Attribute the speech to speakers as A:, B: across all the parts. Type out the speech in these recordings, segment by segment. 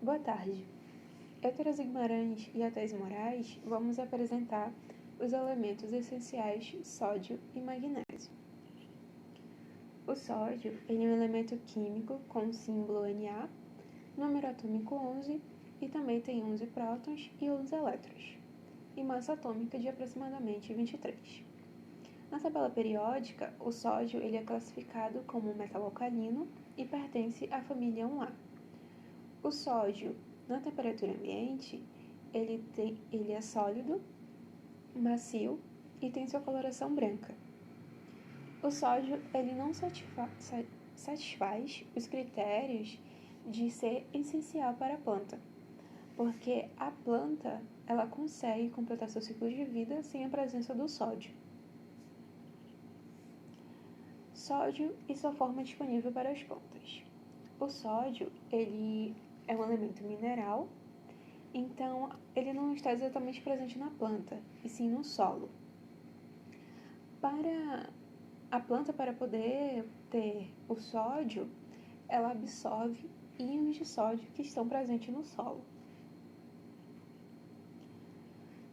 A: Boa tarde. Eu, Tereza Guimarães e a Thais Moraes, vamos apresentar os elementos essenciais sódio e magnésio. O sódio é um elemento químico com símbolo Na, número atômico 11 e também tem 11 prótons e 11 elétrons, e massa atômica de aproximadamente 23. Na tabela periódica, o sódio é classificado como um metal alcalino e pertence à família 1A. O sódio, na temperatura ambiente, ele é sólido, macio e tem sua coloração branca. O sódio ele não satisfaz os critérios de ser essencial para a planta, porque a planta ela consegue completar seu ciclo de vida sem a presença do sódio. Sódio e sua forma disponível para as plantas. O sódio ele é um elemento mineral, então ele não está exatamente presente na planta, e sim no solo. Para a planta, para poder ter o sódio, ela absorve íons de sódio que estão presentes no solo.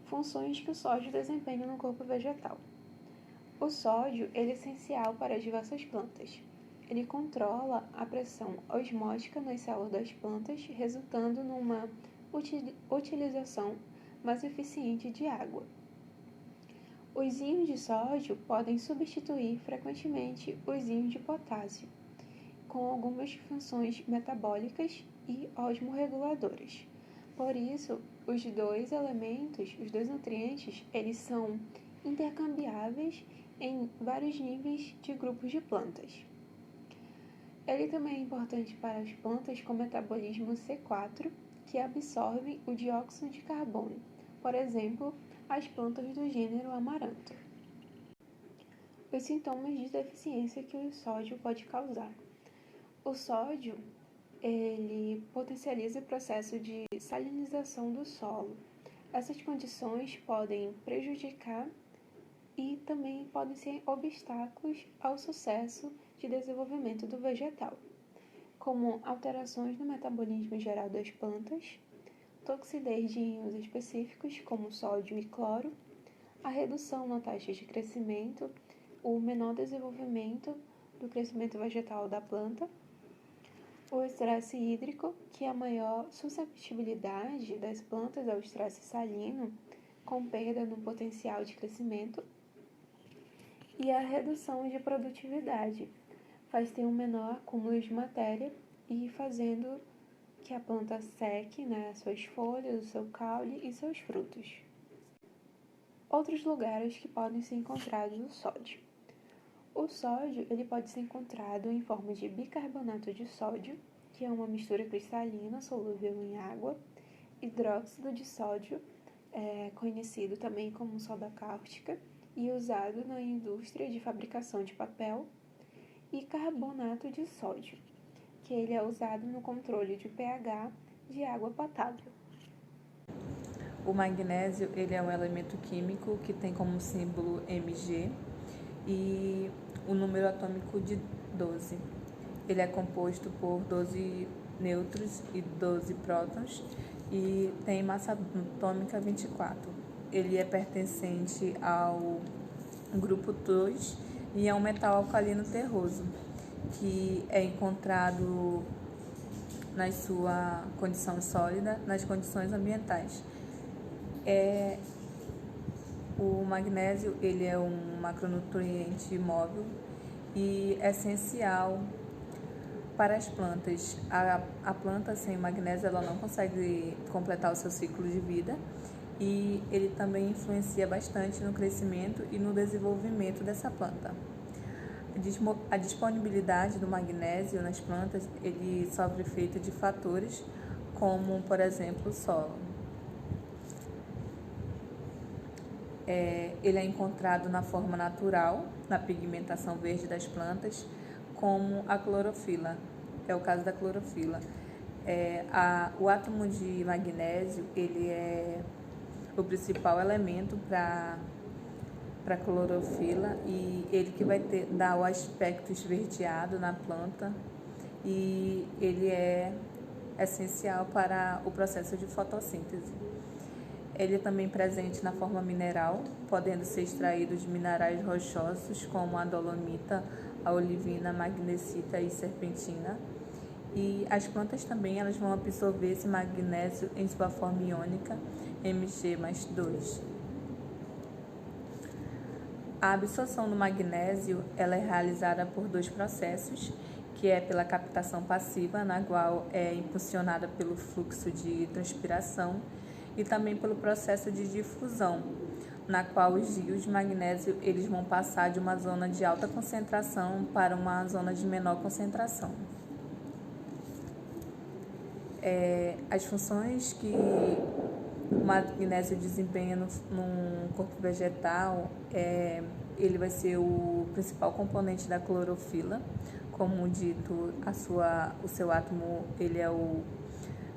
A: Funções que o sódio desempenha no corpo vegetal. O sódio ele é essencial para as diversas plantas. Ele controla a pressão osmótica nas células das plantas, resultando numa utilização mais eficiente de água. Os íons de sódio podem substituir frequentemente os íons de potássio, com algumas funções metabólicas e osmorreguladoras. Por isso, os dois nutrientes, eles são intercambiáveis em vários níveis de grupos de plantas. Ele também é importante para as plantas com metabolismo C4, que absorvem o dióxido de carbono, por exemplo, as plantas do gênero Amaranto. Os sintomas de deficiência que o sódio pode causar. O sódio, ele potencializa o processo de salinização do solo. Essas condições podem prejudicar e também podem ser obstáculos ao sucesso de desenvolvimento do vegetal, como alterações no metabolismo geral das plantas, toxidez de íons específicos, como sódio e cloro, a redução na taxa de crescimento, o menor desenvolvimento do crescimento vegetal da planta, o estresse hídrico, que é a maior susceptibilidade das plantas ao estresse salino, com perda no potencial de crescimento, e a redução de produtividade, faz ter um menor acúmulo de matéria e fazendo que a planta seque, suas folhas, o seu caule e seus frutos. Outros lugares que podem ser encontrados o sódio. O sódio ele pode ser encontrado em forma de bicarbonato de sódio, que é uma mistura cristalina solúvel em água, hidróxido de sódio, conhecido também como soda cáustica, e usado na indústria de fabricação de papel, e carbonato de sódio, que ele é usado no controle de pH de água potável.
B: O magnésio ele é um elemento químico que tem como símbolo Mg e o número atômico de 12. Ele é composto por 12 nêutrons e 12 prótons e tem massa atômica 24. Ele é pertencente ao grupo 2 e é um metal alcalino terroso, que é encontrado na sua condição sólida nas condições ambientais. O magnésio ele é um macronutriente móvel e essencial para as plantas. A planta sem magnésio ela não consegue completar o seu ciclo de vida e ele também influencia bastante no crescimento e no desenvolvimento dessa planta. A disponibilidade do magnésio nas plantas ele sofre efeito de fatores como, por exemplo, o solo. Ele é encontrado na forma natural, na pigmentação verde das plantas, como a clorofila. É o caso da clorofila. O átomo de magnésio ele é o principal elemento para a clorofila e ele que vai dar o aspecto esverdeado na planta, e ele é essencial para o processo de fotossíntese. Ele é também presente na forma mineral, podendo ser extraído de minerais rochosos como a dolomita, a olivina, a magnesita e serpentina. E as plantas também elas vão absorver esse magnésio em sua forma iônica, Mg+2. A absorção do magnésio ela é realizada por dois processos, que é pela captação passiva, na qual é impulsionada pelo fluxo de transpiração, e também pelo processo de difusão, na qual os íons de magnésio eles vão passar de uma zona de alta concentração para uma zona de menor concentração. As funções que o magnésio desempenha num corpo vegetal, ele vai ser o principal componente da clorofila. Como dito, o seu átomo ele é o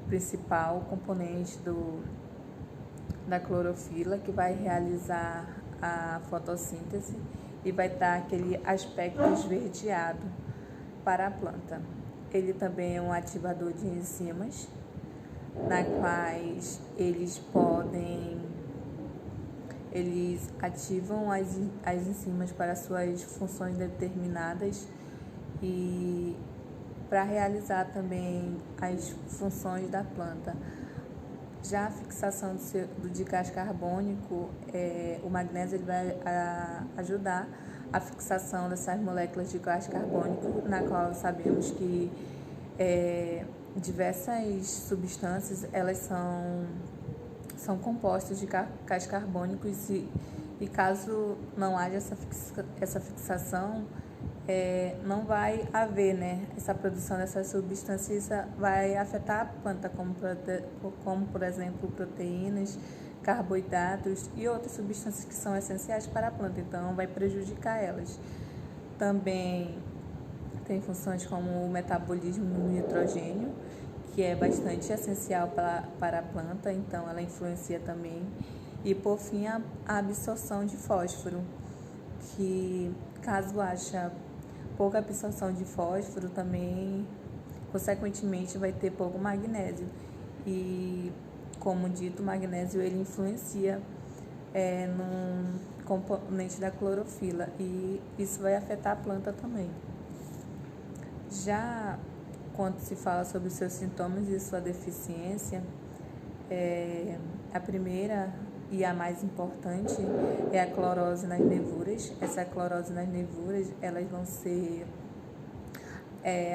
B: principal componente da clorofila, que vai realizar a fotossíntese e vai dar aquele aspecto esverdeado para a planta. Ele também é um ativador de enzimas, na quais eles ativam as enzimas para suas funções determinadas e para realizar também as funções da planta. Já a fixação de gás carbônico, o magnésio ele vai ajudar a fixação dessas moléculas de gás carbônico, na qual sabemos que diversas substâncias elas são compostas de gás carbônicos e caso não haja essa fixação, não vai haver, essa produção dessas substâncias. Isso vai afetar a planta, como por exemplo proteínas, carboidratos e outras substâncias que são essenciais para a planta, então vai prejudicar elas. Também tem funções como o metabolismo do nitrogênio, que é bastante essencial para a planta, então ela influencia também. E por fim a absorção de fósforo, que caso haja pouca absorção de fósforo, também consequentemente vai ter pouco magnésio. E como dito, o magnésio ele influencia num componente da clorofila e isso vai afetar a planta também. Já quando se fala sobre os seus sintomas e sua deficiência, a primeira e a mais importante é a clorose nas nevuras. Essa clorose nas nevuras, elas vão ser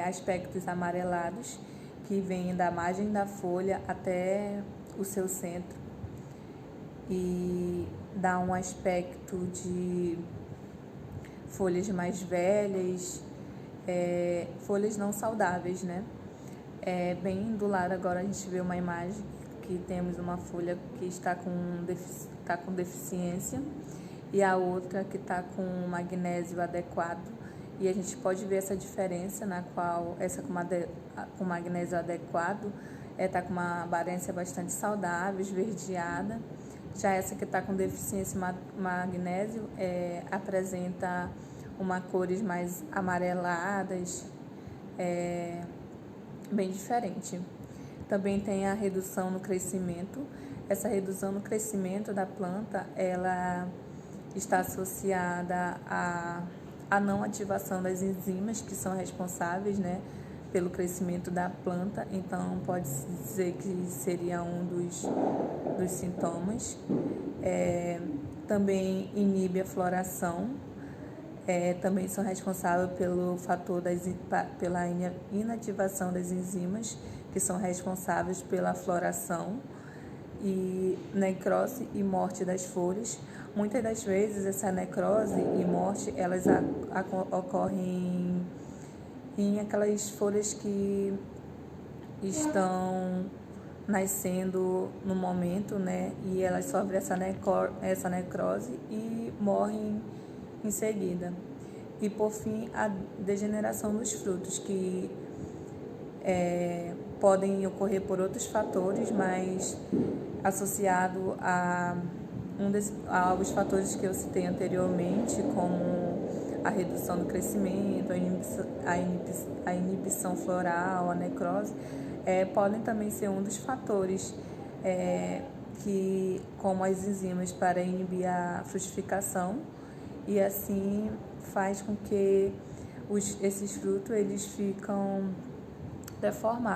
B: aspectos amarelados que vêm da margem da folha até o seu centro e dá um aspecto de folhas mais velhas, folhas não saudáveis, bem do lado agora a gente vê uma imagem que temos uma folha que está com deficiência e a outra que está com magnésio adequado, e a gente pode ver essa diferença, na qual essa com magnésio adequado está com uma aparência bastante saudável, esverdeada. Já essa que está com deficiência magnésio apresenta uma cores mais amareladas, bem diferente. Também tem a redução no crescimento. Essa redução no crescimento da planta, ela está associada à não ativação das enzimas que são responsáveis, pelo crescimento da planta. Então, pode-se dizer que seria um dos sintomas. Também inibe a floração. Também são responsáveis pelo fator pela inativação das enzimas, que são responsáveis pela floração, e necrose e morte das folhas. Muitas das vezes essa necrose e morte elas ocorrem em aquelas folhas que estão nascendo no momento, e elas sofrem essa necrose e morrem em seguida. E por fim a degeneração dos frutos, que podem ocorrer por outros fatores, mas associado aos fatores que eu citei anteriormente, como a redução do crescimento, a inibição floral, a necrose, podem também ser um dos fatores como as enzimas para inibir a frutificação, e assim faz com que esses frutos eles ficam deformados.